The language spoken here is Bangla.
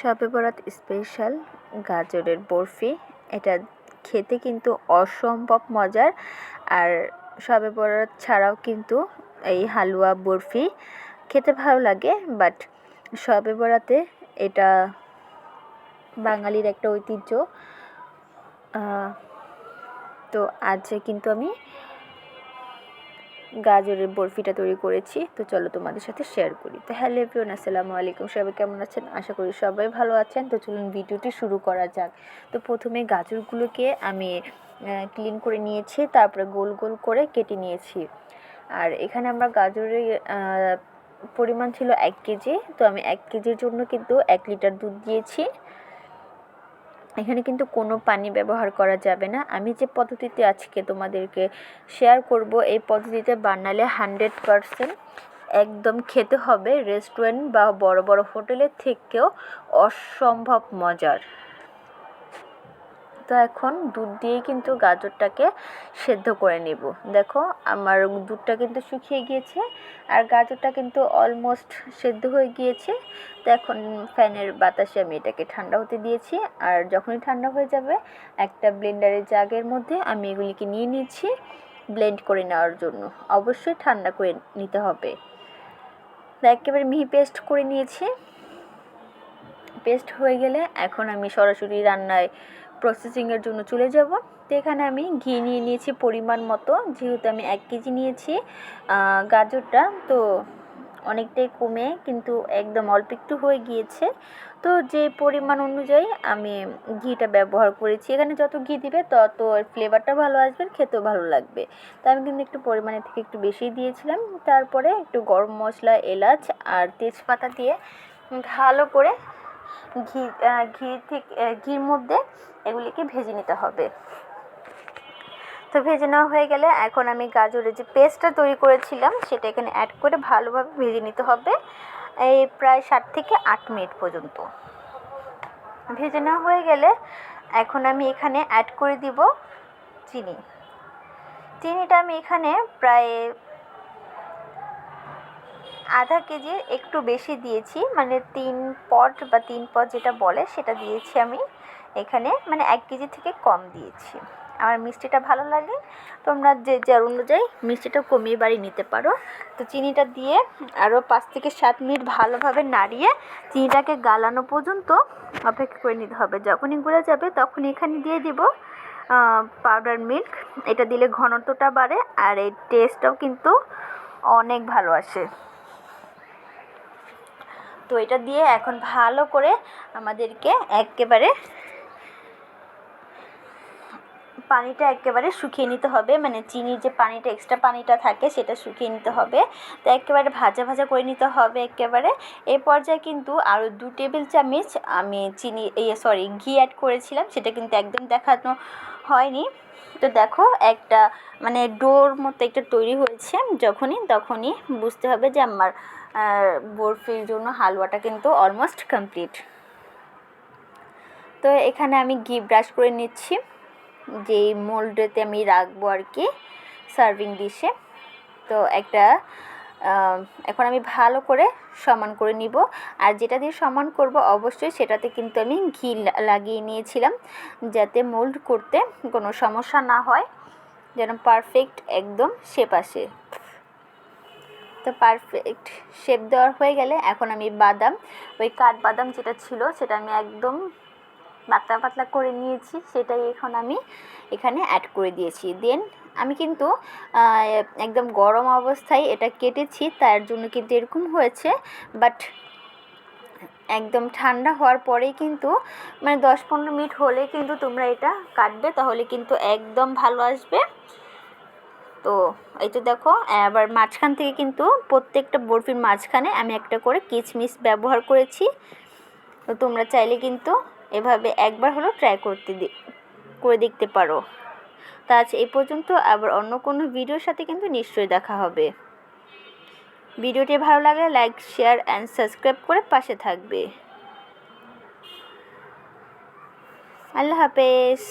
শবে বরাত স্পেশাল গাজরের বরফি। এটা খেতে কিন্তু অসম্ভব মজার। আর শবে বরাত ছাড়াও কিন্তু এই হালুয়া বরফি খেতে ভালো লাগে, বাট শবে বরাতে এটা বাঙালির একটা ঐতিহ্য। তো আজ কিন্তু আমি গাজরের বরফিটা তৈরি করেছি, তো চলো তোমাদের সাথে শেয়ার করি। তো হ্যালো এভরিওয়ান, আসসালামু আলাইকুম। সবাই কেমন আছেন? আশা করি সবাই ভালো আছেন। তো চলুন ভিডিওটি শুরু করা যাক। তো প্রথমে গাজরগুলোকে আমি ক্লিন করে নিয়েছি, তারপরে গোল গোল করে কেটে নিয়েছি। আর এখানে আমরা গাজরের পরিমাণ ছিল 1 কেজি। তো আমি 1 কেজির জন্য কিন্তু 1 লিটার দুধ দিয়েছি। এখানে কিন্তু কোনো পানি ব্যবহার করা যাবে না। আমি যে পদ্ধতিতে আজকে তোমাদেরকে শেয়ার করব, এই পদ্ধতিতে বানালে 100% একদম খেতে হবে রেস্টুরেন্ট বা বড় বড় হোটেলের থেকেও অসম্ভব মজার। তো এখন দুধ দিয়ে কিন্তু গাজরটাকে সেদ্ধ করে নেব। দেখো আমার দুধটা কিন্তু শুকিয়ে গিয়েছে আর গাজরটা কিন্তু অলমোস্ট সেদ্ধ হয়ে গিয়েছে। তো এখন ফ্যানের বাতাসে আমি এটাকে ঠান্ডা হতে দিয়েছি। আর যখনই ঠান্ডা হয়ে যাবে একটা ব্লেন্ডারের জাগের মধ্যে আমি এগুলিকে নিয়ে নিচ্ছি ব্লেন্ড করে নেওয়ার জন্য। অবশ্যই ঠান্ডা করে নিতে হবে। তো একেবারে মিহি পেস্ট করে নিয়েছি। পেস্ট হয়ে গেলে এখন আমি সরাসরি রান্নায় প্রসেসিংয়ের জন্য চলে যাব। তো এখানে আমি ঘি নিয়ে নিয়েছি পরিমাণ মতো, যেহেতু আমি 1 কেজি নিয়েছি গাজরটা, তো অনেকটাই কমে কিন্তু একদম অল্প একটু হয়ে গিয়েছে। তো যে পরিমাণ অনুযায়ী আমি ঘিটা ব্যবহার করেছি। এখানে যত ঘি দিবে তত ফ্লেভারটা ভালো আসবে, খেতেও ভালো লাগবে। তো আমি কিন্তু একটু পরিমাণের থেকে একটু বেশি দিয়েছিলাম। তারপরে একটু গরম মশলা, এলাচ আর তেজপাতা দিয়ে ভালো করে ঘির মধ্যে এগুলিকে ভেজে নিতে হবে। তো ভেজে নেওয়া হয়ে গেলে এখন আমি গাজরের যে পেস্টটা তৈরি করেছিলাম সেটা এখানে অ্যাড করে ভালোভাবে ভেজে নিতে হবে এই প্রায় 7 থেকে 8 মিনিট পর্যন্ত। ভেজে নেওয়া হয়ে গেলে এখন আমি এখানে অ্যাড করে দিব চিনি। চিনিটা আমি এখানে প্রায় আধা কেজির একটু বেশি দিয়েছি, মানে 3 পট বা 3 পট যেটা বলে সেটা দিয়েছি আমি এখানে, মানে 1 কেজি থেকে কম দিয়েছি। আমার মিষ্টিটা ভালো লাগে, তোমরা যে যার অনুযায়ী মিষ্টিটা কমিয়ে বাড়িয়ে নিতে পারো। তো চিনিটা দিয়ে আরও 5 থেকে 7 মিনিট ভালোভাবে নাড়িয়ে চিনিটাকে গালানো পর্যন্ত অপেক্ষা করে নিতে হবে। যখনই গলে যাবে তখন এখানে দিয়ে দিব পাউডার মিল্ক। এটা দিলে ঘনত্বটা বাড়ে আর এই টেস্টটাও কিন্তু অনেক ভালো আসে। তো এটা দিয়ে এখন ভালো করে আমাদেরকে পানিটা একেবারে শুকিয়ে নিতে হবে, মানে চিনির যে পানিটা এক্সট্রা পানিটা থাকে সেটা শুকিয়ে নিতে হবে। তো একেবারে ভাজা ভাজা করে নিতে হবে একেবারে। এই পর্যায়ে কিন্তু আরও 2 টেবিল চামচ আমি ঘি অ্যাড করেছিলাম, সেটা কিন্তু একদম দেখানো হয়নি। তো দেখো একটা মানে ডোর মতো একটা তৈরি হয়েছে, তখনই বুঝতে হবে যে আমার বরফির জন্য হালুয়াটা কিন্তু অলমোস্ট কমপ্লিট। তো এখানে আমি ঘি ব্রাশ করে নিচ্ছি যেই মোল্ডেতে আমি রাখবো আর কি সার্ভিং ডিশে। তো এখন আমি ভালো করে সমান করে নিব। আর যেটা দিয়ে সমান করব অবশ্যই সেটাতে কিন্তু আমি ঘি লাগিয়ে নিয়েছিলাম, যাতে মোল্ড করতে কোনো সমস্যা না হয়, যেন পারফেক্ট একদম শেপ আসে। তো পারফেক্ট শেপ দেওয়া হয়ে গেলে এখন আমি ওই কাঠবাদাম যেটা ছিল সেটা আমি একদম পাতলা পাতলা করে নিয়েছি, সেটাই এখন আমি এখানে অ্যাড করে দিয়েছি। দেন আমি কিন্তু একদম গরম অবস্থায় এটা কেটেছি, তার জন্য কিন্তু এরকম হয়েছে। বাট একদম ঠান্ডা হওয়ার পরেই কিন্তু মানে 10-15 মিনিট হলে কিন্তু তোমরা এটা কাটবে, তাহলে কিন্তু একদম ভালো আসবে। তো এই তো দেখো, আবার মাঝখান থেকে কিন্তু প্রত্যেকটা বরফির মাঝখানে আমি একটা করে কিচমিচ ব্যবহার করেছি। তো তোমরা চাইলে কিন্তু এভাবে একবার হলো ট্রাই করে দেখতে পারো। তো আজ এই পর্যন্ত, আবার অন্য কোনো ভিডিওর সাথে কিন্তু নিশ্চয়ই দেখা হবে। ভিডিওটি ভালো লাগলে লাইক, শেয়ার অ্যান্ড সাবস্ক্রাইব করে পাশে থাকবে। আল্লাহ হাফেজ।